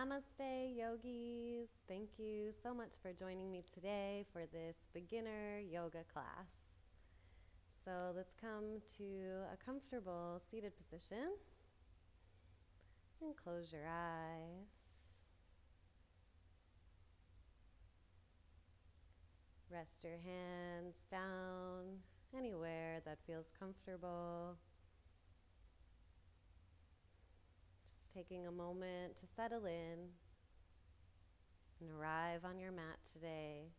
Namaste, yogis. Thank you so much for joining me today for this beginner yoga class. So let's come to a comfortable seated position and close your eyes. Rest your hands down anywhere that feels comfortable. Just taking a moment to settle in and arrive on your mat today.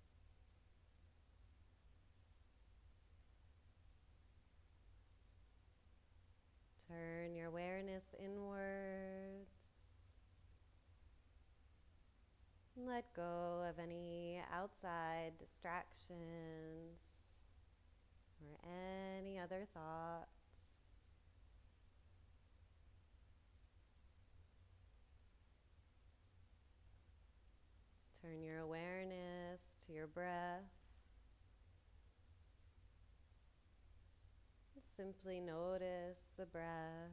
Turn your awareness inwards. Let go of any outside distractions or any other thoughts. Turn your awareness to your breath. Simply notice the breath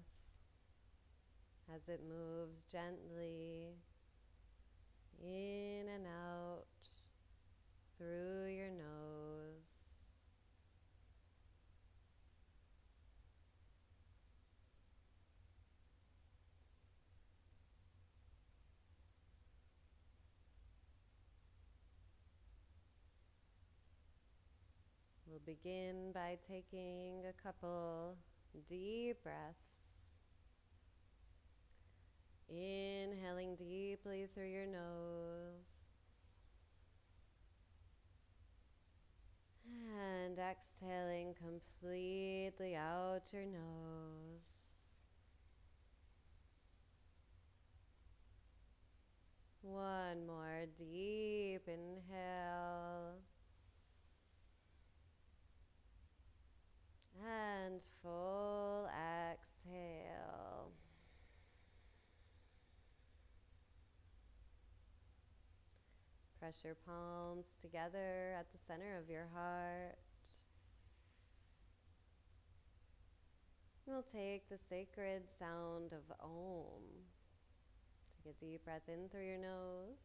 as it moves gently in and out through your nose. We'll begin by taking a couple deep breaths. Inhaling deeply through your nose. And exhaling completely out your nose. One more deep inhale. And full exhale. Press your palms together at the center of your heart. We'll take the sacred sound of Om. Take a deep breath in through your nose.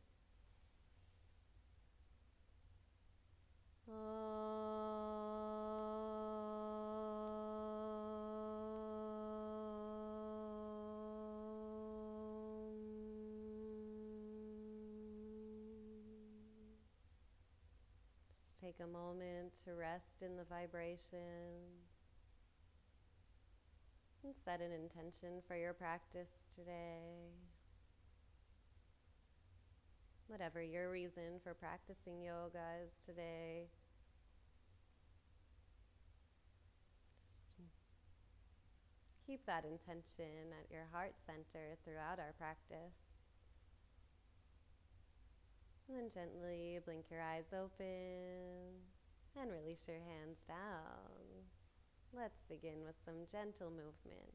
Just take a moment to rest in the vibration and set an intention for your practice today. Whatever your reason for practicing yoga is today, just keep that intention at your heart center throughout our practice. And then gently blink your eyes open and release your hands down. Let's begin with some gentle movement.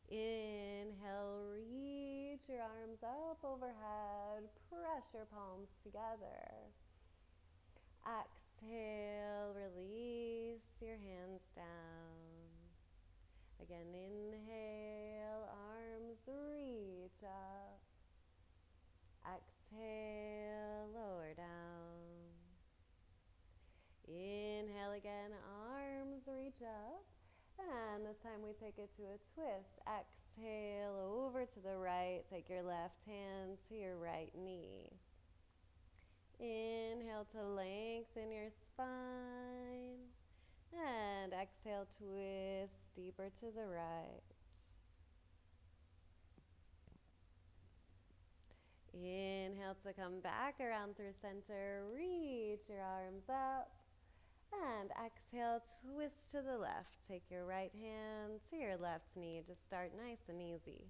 Inhale, reach your arms up overhead, press your palms together. Exhale, release your hands down. Again, inhale, arms reach up. Exhale, lower down. Inhale again, arms reach up. And this time we take it to a twist. Exhale over to the right. Take your left hand to your right knee. Inhale to lengthen your spine. And exhale, twist deeper to the right. Inhale to come back around through center. Reach your arms up. And exhale, twist to the left. Take your right hand to your left knee. Just start nice and easy.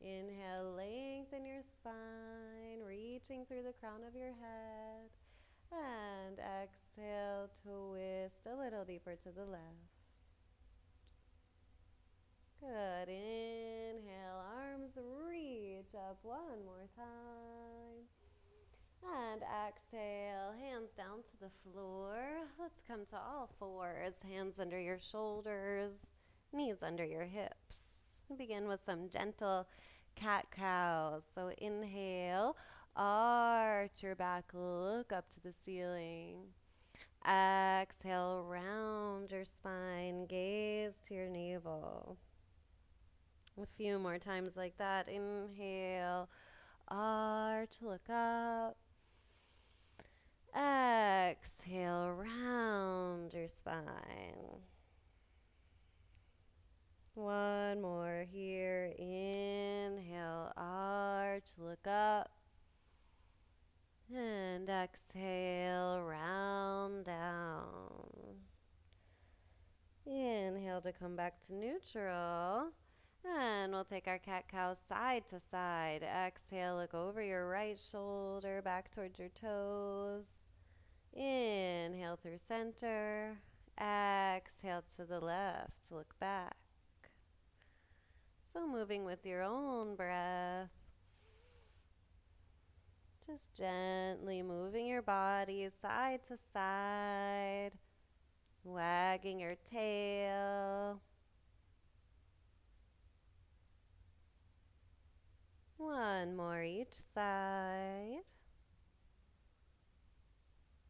Inhale, lengthen your spine, reaching through the crown of your head. And exhale, twist a little deeper to the left. Good. Inhale, arms reach up one more time. And exhale, hands down to the floor. Let's come to all fours, hands under your shoulders, knees under your hips. Begin with some gentle cat-cow. So inhale, arch your back, look up to the ceiling. Exhale, round your spine, gaze to your navel. A few more times like that. Inhale, arch, look up. Exhale, round your spine. One more here. Inhale, arch, look up. And exhale, round down. Inhale to come back to neutral. And we'll take our cat-cow side to side. Exhale, look over your right shoulder, back towards your toes. Inhale through center. Exhale to the left, look back. So moving with your own breath. Just gently moving your body side to side. Wagging your tail. One more each side.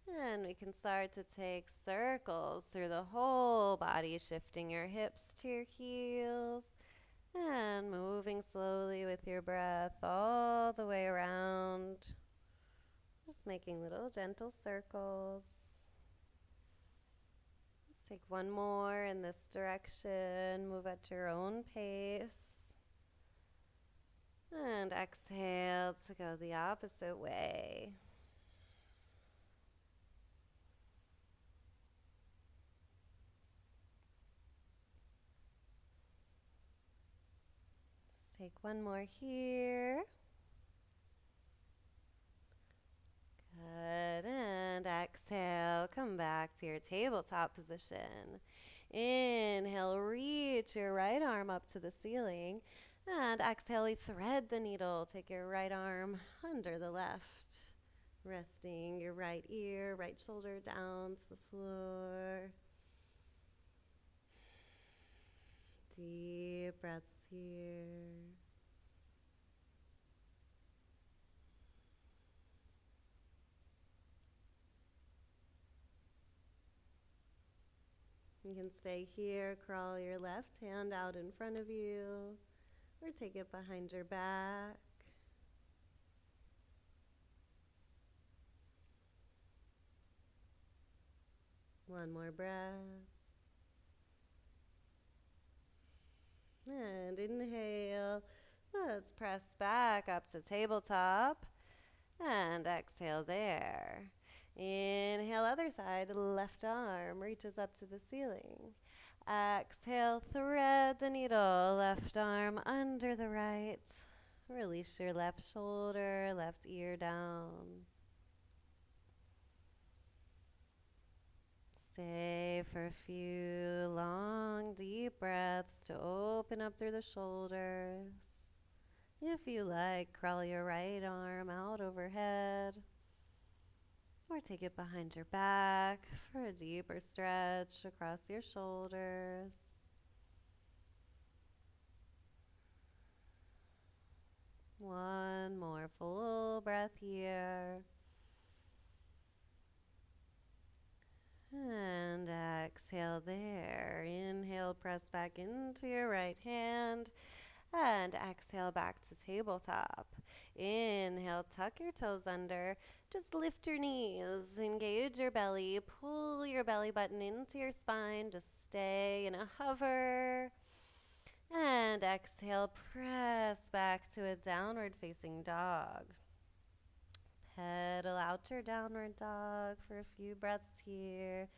And we can start to take circles through the whole body, shifting your hips to your heels and moving slowly with your breath all the way around. Just making little gentle circles. Let's take one more in this direction. Move at your own pace. And exhale to go the opposite way. Just take one more here. Good. And exhale, come back to your tabletop position. Inhale, reach your right arm up to the ceiling. And exhale, we thread the needle. Take your right arm under the left. Resting your right ear, right shoulder down to the floor. Deep breaths here. You can stay here, crawl your left hand out in front of you, or take it behind your back. One more breath. And inhale. Let's press back up to tabletop. And exhale there. Inhale, other side, left arm reaches up to the ceiling. Exhale, thread the needle, left arm under the right. Release your left shoulder, left ear down. Stay for a few long, deep breaths to open up through the shoulders. If you like, crawl your right arm out overhead. Or take it behind your back for a deeper stretch across your shoulders. One more full breath here. And exhale there. Inhale, press back into your right hand. And exhale back to tabletop. Inhale, tuck your toes under. Just lift your knees, engage your belly, pull your belly button into your spine. Just stay in a hover. And exhale, press back to a downward facing dog. Pedal out your downward dog for a few breaths here.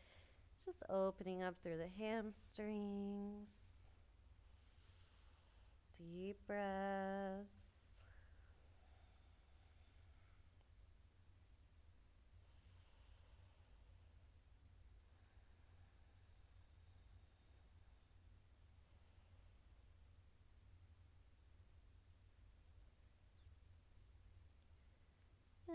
Just opening up through the hamstrings. Deep breaths.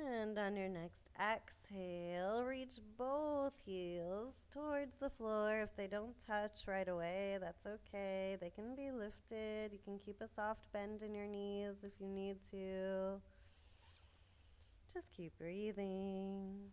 And on your next exhale, reach both heels towards the floor. If they don't touch right away, that's okay. They can be lifted connected. You can keep a soft bend in your knees if you need to. Just keep breathing.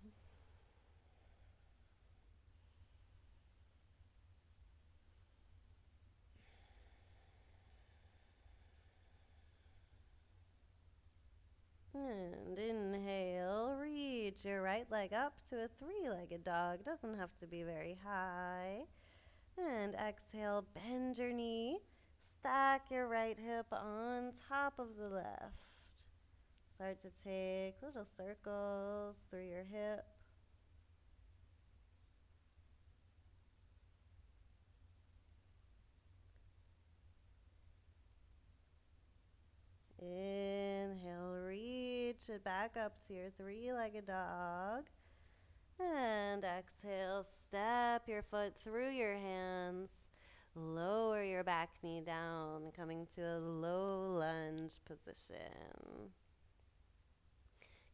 And inhale, reach your right leg up to a three-legged dog. Doesn't have to be very high. And exhale, bend your knee. Stack your right hip on top of the left. Start to take little circles through your hip. Inhale, reach it back up to your three-legged dog. And exhale, step your foot through your hands. Lower your back knee down, coming to a low lunge position.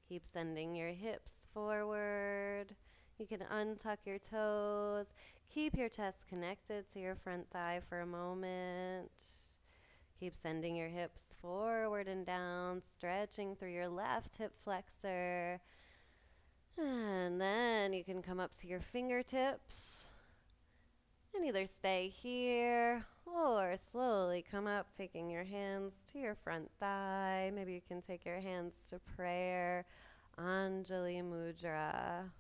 Keep sending your hips forward. You can untuck your toes. Keep your chest connected to your front thigh for a moment. Keep sending your hips forward and down, stretching through your left hip flexor. And then you can come up to your fingertips and either stay here or slowly come up, taking your hands to your front thigh. Maybe you can take your hands to prayer, Anjali Mudra.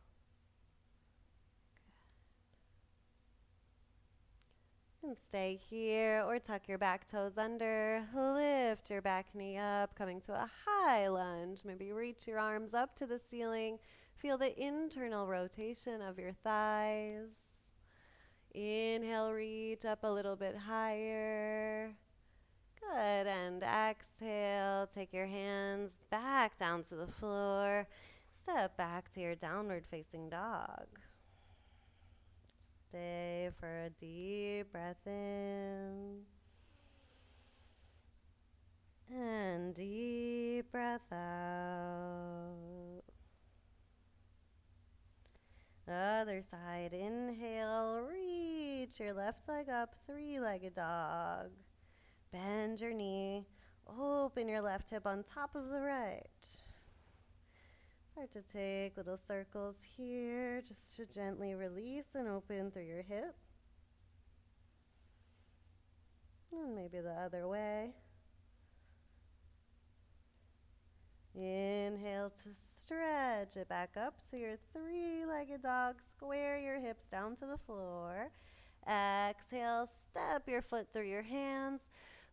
And stay here or tuck your back toes under. Lift your back knee up, coming to a high lunge. Maybe reach your arms up to the ceiling. Feel the internal rotation of your thighs. Inhale, reach up a little bit higher. Good, and exhale, take your hands back down to the floor. Step back to your downward facing dog. Stay for a deep breath in. And deep breath out. Other side, inhale, reach your left leg up, three-legged dog. Bend your knee, open your left hip on top of the right. Start to take little circles here, just to gently release and open through your hip. And maybe the other way. Inhale to stretch it back up to your three-legged dog. Square your hips down to the floor. Exhale, step your foot through your hands.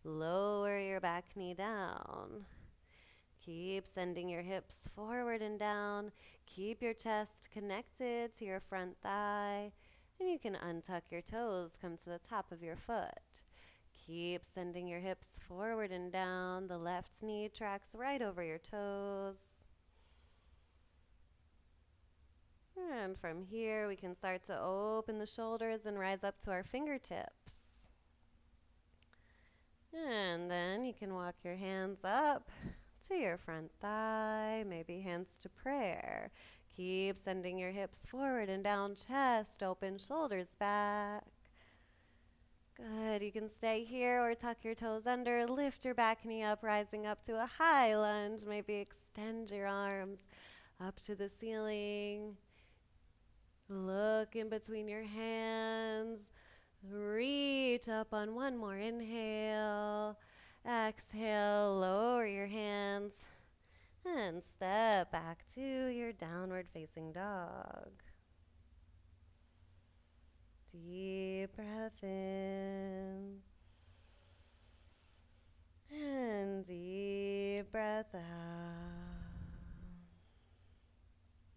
Lower your back knee down. Keep sending your hips forward and down. Keep your chest connected to your front thigh. And you can untuck your toes, come to the top of your foot. Keep sending your hips forward and down. The left knee tracks right over your toes. And from here, we can start to open the shoulders and rise up to our fingertips. And then you can walk your hands up to your front thigh, maybe hands to prayer. Keep sending your hips forward and down, chest open, shoulders back. Good, you can stay here or tuck your toes under, lift your back knee up, rising up to a high lunge. Maybe extend your arms up to the ceiling. Look in between your hands. Reach up on one more inhale. Exhale, lower your hands. And step back to your downward facing dog. Deep breath in. And deep breath out.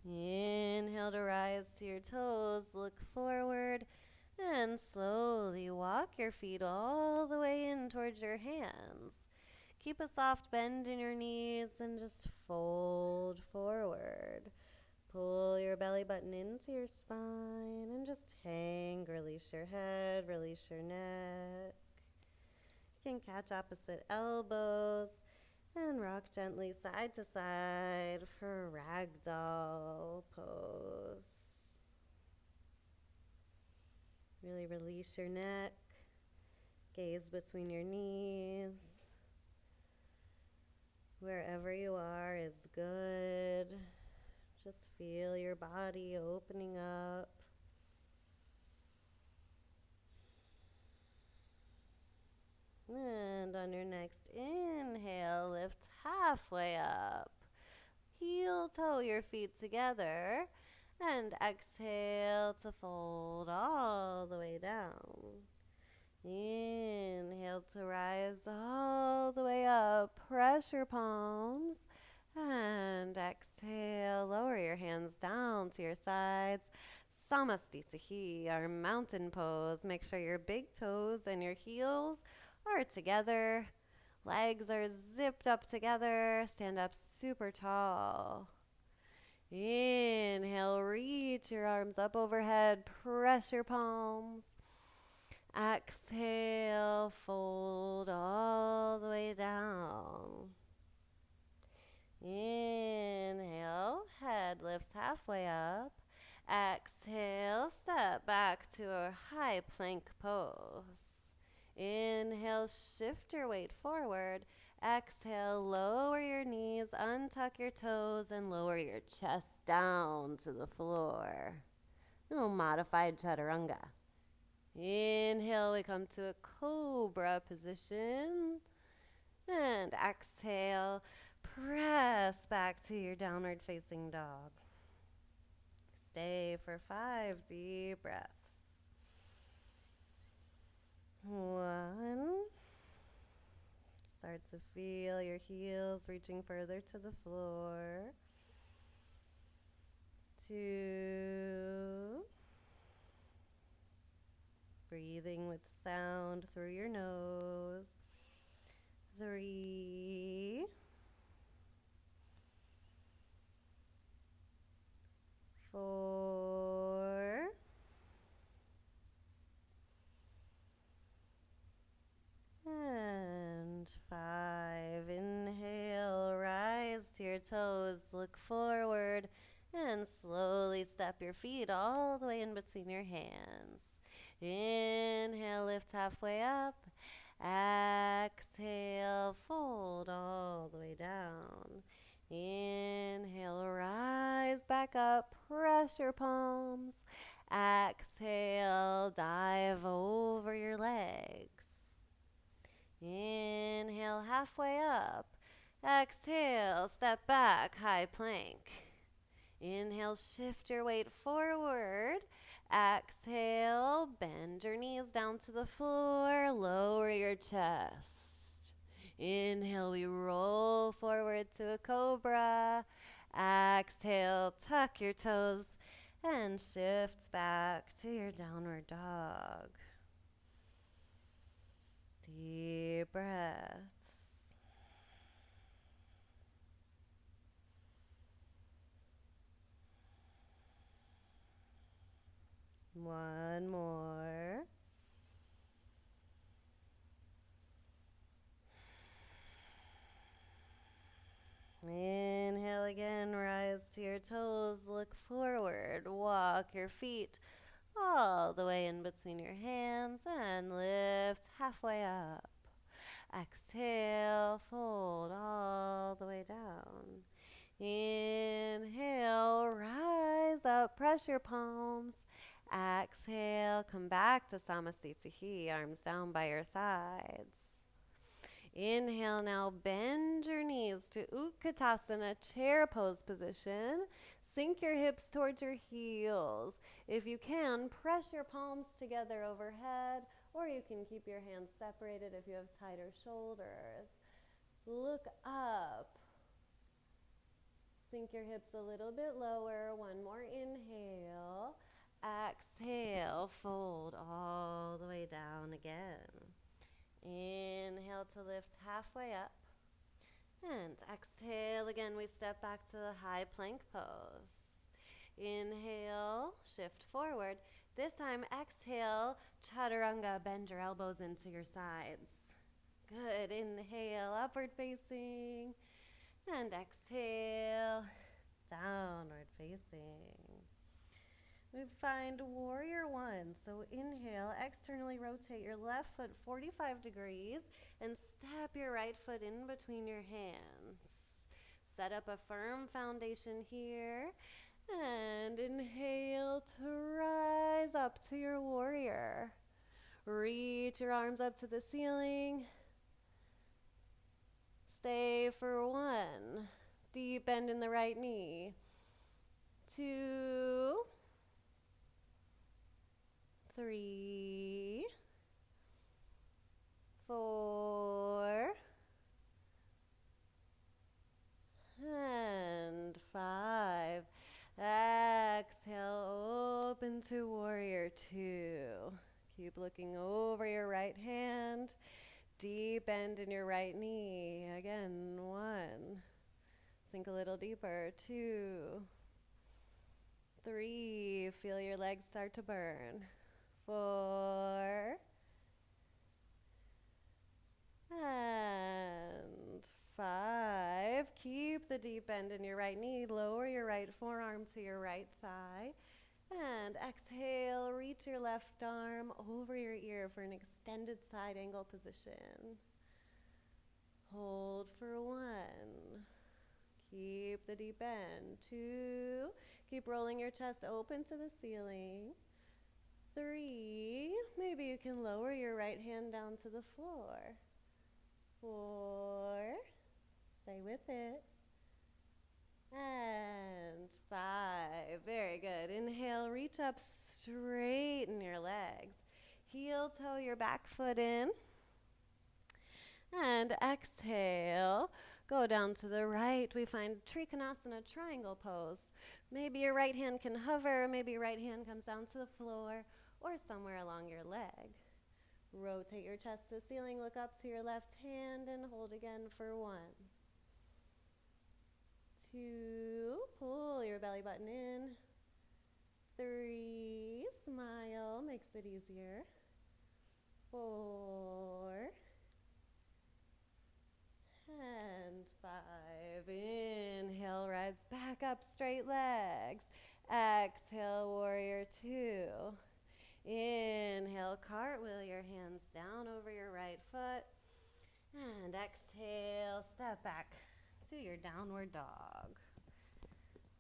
Inhale to rise to your toes, look forward, and slowly walk your feet all the way in towards your hands. Keep a soft bend in your knees and just fold forward. Pull your belly button into your spine and just hang. Release your head, release your neck. You can catch opposite elbows and rock gently side to side for ragdoll pose. Really release your neck. Gaze between your knees. Wherever you are is good. Just feel your body opening up. And on your next inhale, lift halfway up. Heel toe your feet together. And exhale to fold all the way down. Inhale to rise all the way up. Press your palms. And exhale, lower your hands down to your sides. Samasthiti, our mountain pose. Make sure your big toes and your heels are together. Legs are zipped up together. Stand up super tall. Inhale, reach your arms up overhead. Press your palms. Exhale, fold all the way down. Inhale, head lifts halfway up. Exhale, step back to a high plank pose. Inhale, shift your weight forward. Exhale, lower your knees, untuck your toes, and lower your chest down to the floor. Little modified chaturanga. Inhale, we come to a cobra position. And exhale, press back to your downward facing dog. Stay for 5 deep breaths. 1. Start to feel your heels reaching further to the floor. 2. Breathing with sound through your nose. 3. 4. And 5. Inhale, rise to your toes, look forward, and slowly step your feet all the way in between your hands. Inhale, lift halfway up. Exhale, fold all the way down. Inhale, rise back up, press your palms. Exhale, dive over your legs. Inhale, halfway up. Exhale, step back, high plank. Inhale, shift your weight forward. Exhale, bend your knees down to the floor, lower your chest. Inhale, we roll forward to a cobra. Exhale, tuck your toes and shift back to your downward dog. Deep breaths. One more. Inhale again, rise to your toes, look forward, walk your feet all the way in between your hands and lift halfway up. Exhale, fold all the way down. Inhale, rise up, press your palms. Exhale, come back to Samasthiti, arms down by your sides. Inhale, now bend your knees to Utkatasana, chair pose position. Sink your hips towards your heels. If you can, press your palms together overhead, or you can keep your hands separated if you have tighter shoulders. Look up. Sink your hips a little bit lower. One more inhale. Exhale, fold all the way down again. Inhale to lift halfway up. And exhale again, we step back to the high plank pose. Inhale, shift forward. This time, exhale, chaturanga, bend your elbows into your sides. Good, inhale, upward facing. And exhale, downward facing. We find warrior one. So inhale, externally rotate your left foot 45 degrees and step your right foot in between your hands. Set up a firm foundation here. And inhale to rise up to your warrior. Reach your arms up to the ceiling. Stay for 1. Deep bend in the right knee. 2, 3, 4, and 5. Exhale, open to warrior 2. Keep looking over your right hand. Deep bend in your right knee. Again, 1. Sink a little deeper. 2, 3. Feel your legs start to burn. 4. And 5. Keep the deep bend in your right knee. Lower your right forearm to your right thigh. And exhale, reach your left arm over your ear for an extended side angle position. Hold for 1. Keep the deep bend. 2. Keep rolling your chest open to the ceiling. 3. Maybe you can lower your right hand down to the floor. 4. Stay with it. And 5. Very good. Inhale, reach up, straighten your legs. Heel toe your back foot in. And exhale, go down to the right. We find Trikonasana, triangle pose. Maybe your right hand can hover, maybe your right hand comes down to the floor or somewhere along your leg. Rotate your chest to the ceiling, look up to your left hand and hold again for 1. 2, pull your belly button in. 3, smile, makes it easier. 4, and 5. Inhale, rise back up, straight legs. Exhale, warrior 2. Inhale, cartwheel your hands down over your right foot. And exhale, step back to your downward dog.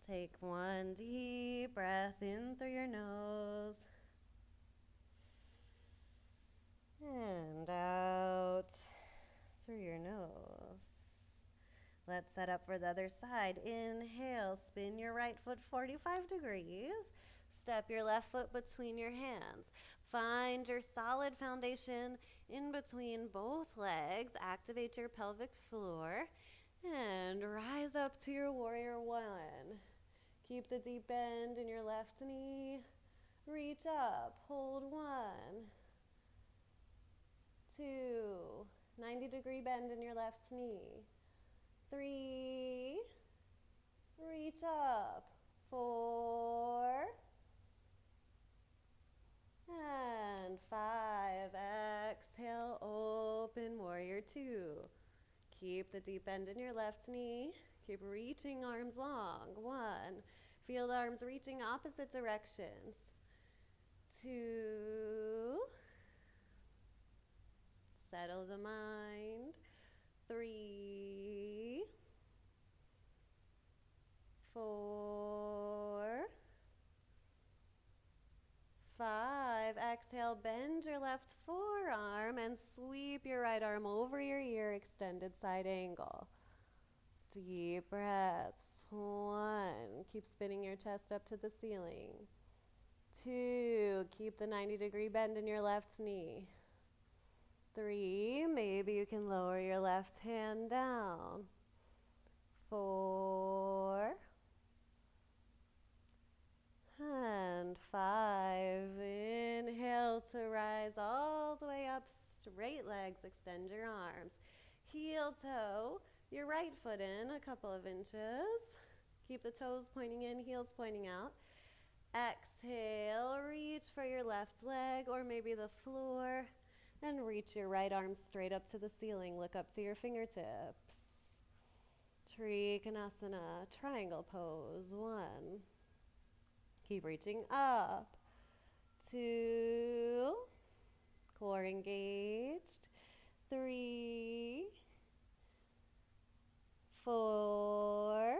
Take 1 deep breath in through your nose. And out through your nose. Let's set up for the other side. Inhale, spin your right foot 45 degrees. Step your left foot between your hands. Find your solid foundation in between both legs. Activate your pelvic floor. And rise up to your warrior 1. Keep the deep bend in your left knee. Reach up, hold 1, 2, 90-degree bend in your left knee. 3, reach up, 4, and 5. Exhale, open warrior 2. Keep the deep bend in your left knee. Keep reaching arms long. 1. Feel the arms reaching opposite directions. 2. Settle the mind. 3. 4. 5. Exhale, bend your left forearm and sweep your right arm over your ear, extended side angle. Deep breaths. 1. Keep spinning your chest up to the ceiling. 2. Keep the 90-degree bend in your left knee. 3. Maybe you can lower your left hand down. 4. And 5. Inhale to rise all the way up, straight legs, extend your arms. Heel toe your right foot in a couple of inches. Keep the toes pointing in, heels pointing out. Exhale, reach for your left leg or maybe the floor and reach your right arm straight up to the ceiling. Look up to your fingertips. Trikonasana, triangle pose. 1. Keep reaching up. 2, core engaged. 3, 4,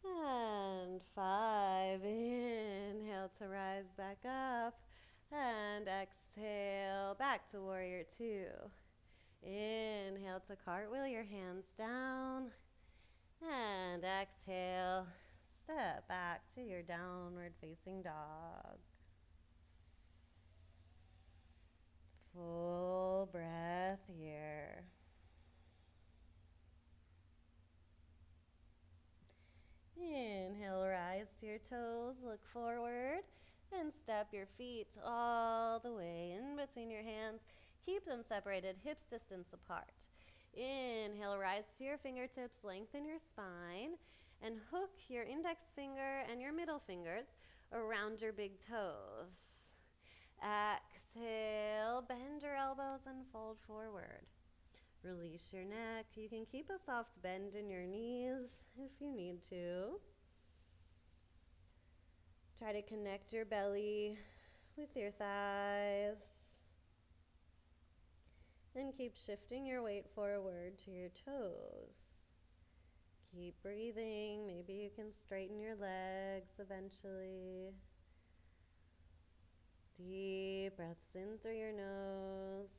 and 5. Inhale to rise back up, and exhale back to warrior 2. Inhale to cartwheel your hands down, and exhale, step back to your downward facing dog. Full breath here. Inhale, rise to your toes, look forward, and step your feet all the way in between your hands. Keep them separated, hips distance apart. Inhale, rise to your fingertips, lengthen your spine, and hook your index finger and your middle fingers around your big toes. Exhale, bend your elbows and fold forward. Release your neck. You can keep a soft bend in your knees if you need to. Try to connect your belly with your thighs. And keep shifting your weight forward to your toes. Keep breathing. Maybe you can straighten your legs eventually. Deep breaths in through your nose.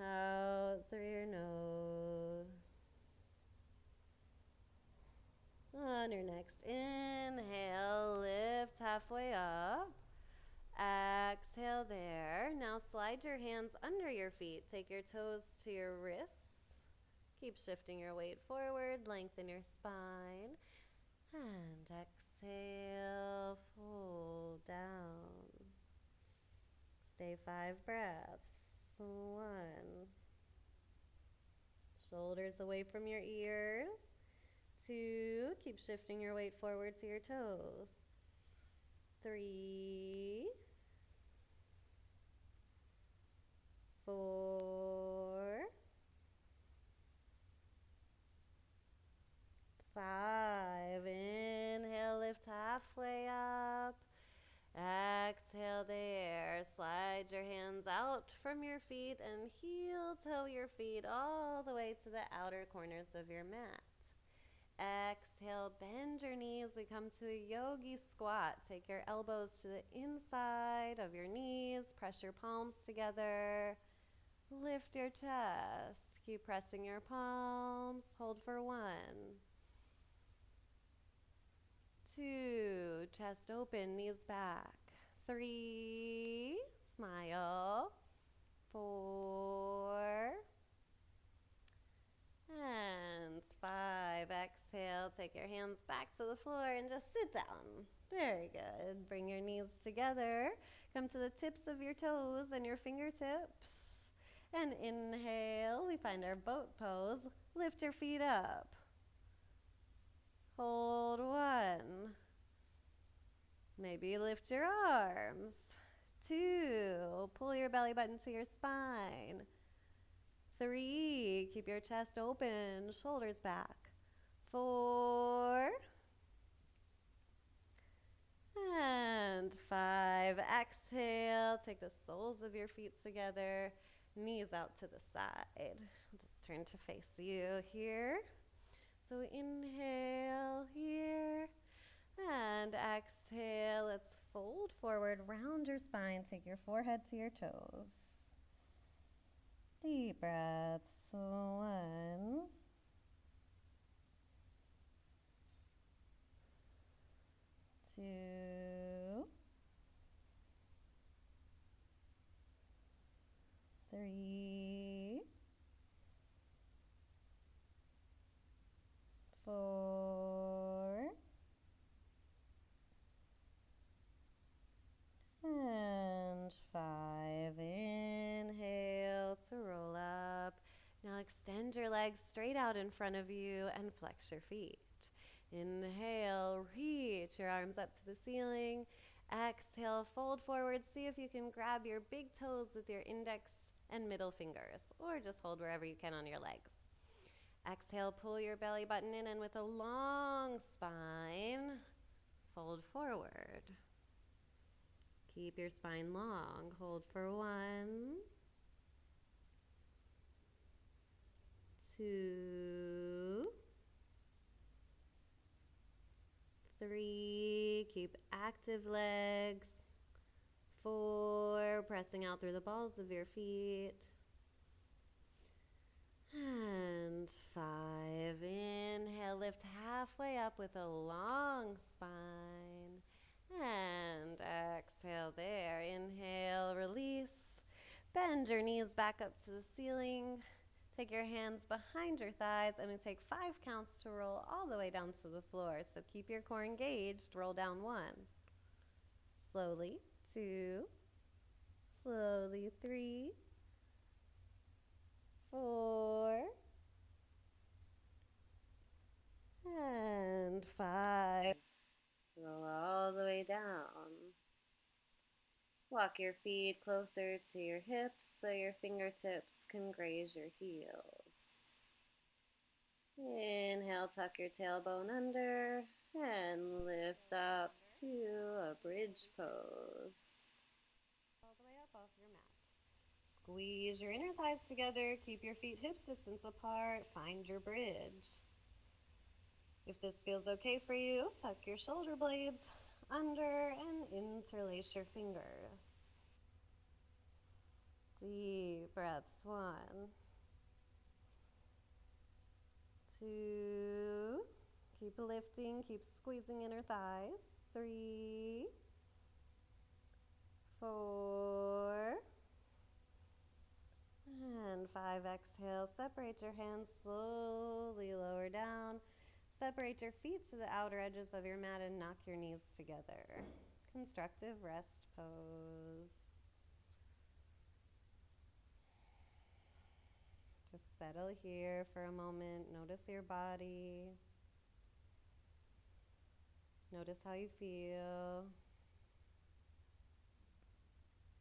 Out through your nose. On your next inhale, lift halfway up. Exhale there. Now slide your hands under your feet. Take your toes to your wrists. Keep shifting your weight forward. Lengthen your spine. And exhale, fold down. Stay 5 breaths. 1. Shoulders away from your ears. 2. Keep shifting your weight forward to your toes. 3. 4. 5. Inhale, lift halfway up. Exhale there. Slide your hands out from your feet and heel toe your feet all the way to the outer corners of your mat. Exhale, bend your knees. We come to a yogi squat. Take your elbows to the inside of your knees. Press your palms together. Lift your chest. Keep pressing your palms. Hold for 1. 2, chest open, knees back. 3, smile. 4, and 5. Exhale, take your hands back to the floor and just sit down. Very good. Bring your knees together. Come to the tips of your toes and your fingertips. And inhale, we find our boat pose. Lift your feet up. Hold 1. Maybe lift your arms. 2, pull your belly button to your spine. 3, keep your chest open, shoulders back. 4, and 5. Exhale, take the soles of your feet together, knees out to the side. Just turn to face you here. So inhale here, and exhale. Let's fold forward, round your spine, take your forehead to your toes. Deep breaths. 1, 2, 3, 4, and 5. Inhale to roll up. Now extend your legs straight out in front of you and flex your feet. Inhale, reach your arms up to the ceiling. Exhale, fold forward. See if you can grab your big toes with your index and middle fingers, or just hold wherever you can on your legs. Exhale, pull your belly button in, and with a long spine, fold forward. Keep your spine long. Hold for 1, 2, 3. Keep active legs. 4, pressing out through the balls of your feet. And 5, inhale, lift halfway up with a long spine. And exhale there. Inhale, release. Bend your knees back up to the ceiling. Take your hands behind your thighs, and we take 5 counts to roll all the way down to the floor. So keep your core engaged. Roll down 1. Slowly, 2. Slowly, 3. 4. And 5. Roll all the way down. Walk your feet closer to your hips so your fingertips can graze your heels. Inhale, tuck your tailbone under and lift up to a bridge pose. All the way up off your mat. Squeeze your inner thighs together. Keep your feet hips distance apart. Find your bridge. If this feels okay for you, tuck your shoulder blades under and interlace your fingers. Deep breaths. 1, 2. Keep lifting, keep squeezing inner thighs. 3, 4, and 5. Exhale, separate your hands, slowly lower down. Separate your feet to the outer edges of your mat and knock your knees together. Constructive rest pose. Just settle here for a moment. Notice your body. Notice how you feel.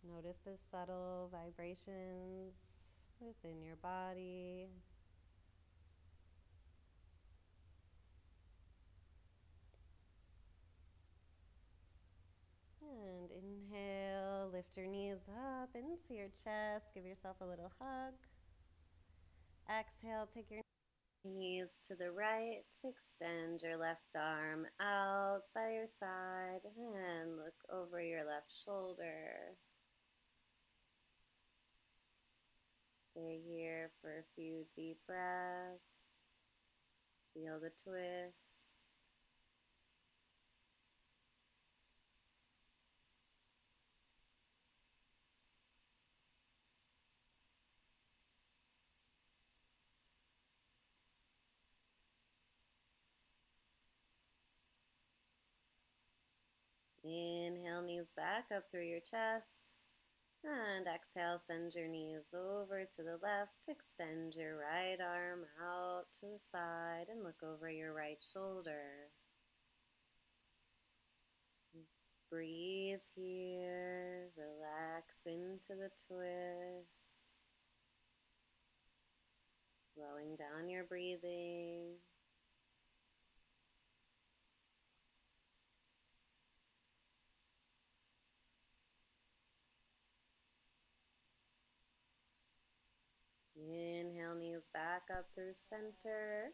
Notice the subtle vibrations within your body. And inhale, lift your knees up into your chest. Give yourself a little hug. Exhale, take your knees to the right. Extend your left arm out by your side and look over your left shoulder. Stay here for a few deep breaths. Feel the twist. Inhale, knees back up through your chest. And exhale, send your knees over to the left. Extend your right arm out to the side and look over your right shoulder. Just breathe here. Relax into the twist. Slowing down your breathing. Inhale, knees back up through center.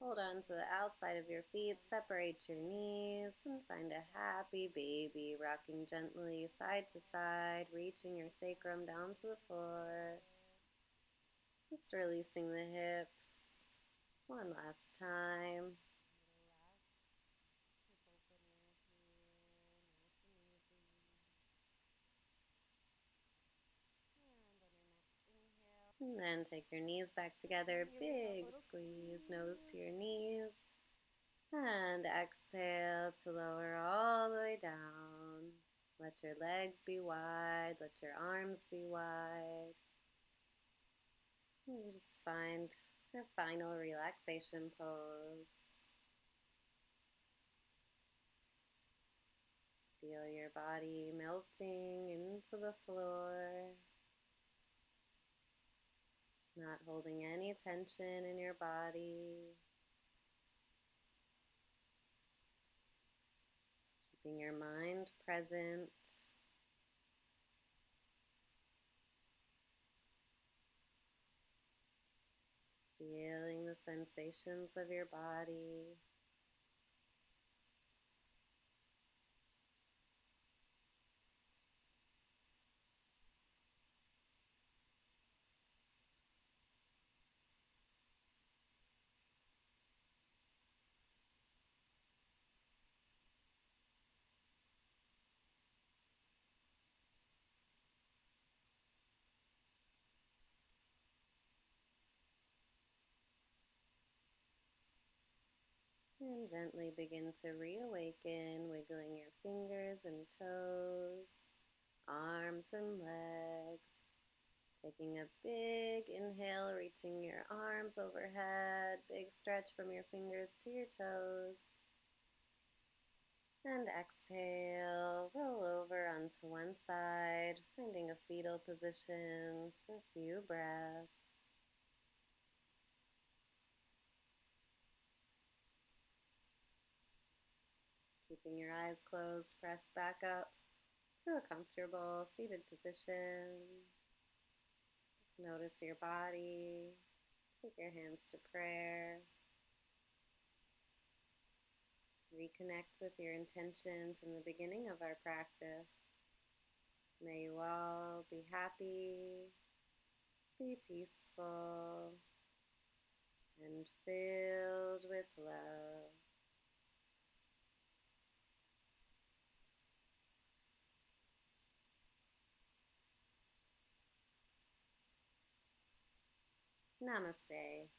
Hold on to the outside of your feet. Separate your knees and find a happy baby, rocking gently side to side, reaching your sacrum down to the floor. Just releasing the hips. One last time. And then take your knees back together. Big squeeze, nose to your knees. And exhale to lower all the way down. Let your legs be wide. Let your arms be wide. And just find your final relaxation pose. Feel your body melting into the floor. not holding any tension in your body, keeping your mind present, feeling the sensations of your body. And gently begin to reawaken, wiggling your fingers and toes, arms and legs. Taking a big inhale, reaching your arms overhead, big stretch from your fingers to your toes. And exhale, roll over onto one side, finding a fetal position for a few breaths. Keeping your eyes closed, press back up to a comfortable seated position. Just notice your body. Take your hands to prayer. Reconnect with your intention from the beginning of our practice. May you all be happy, be peaceful, and filled with love. Namaste.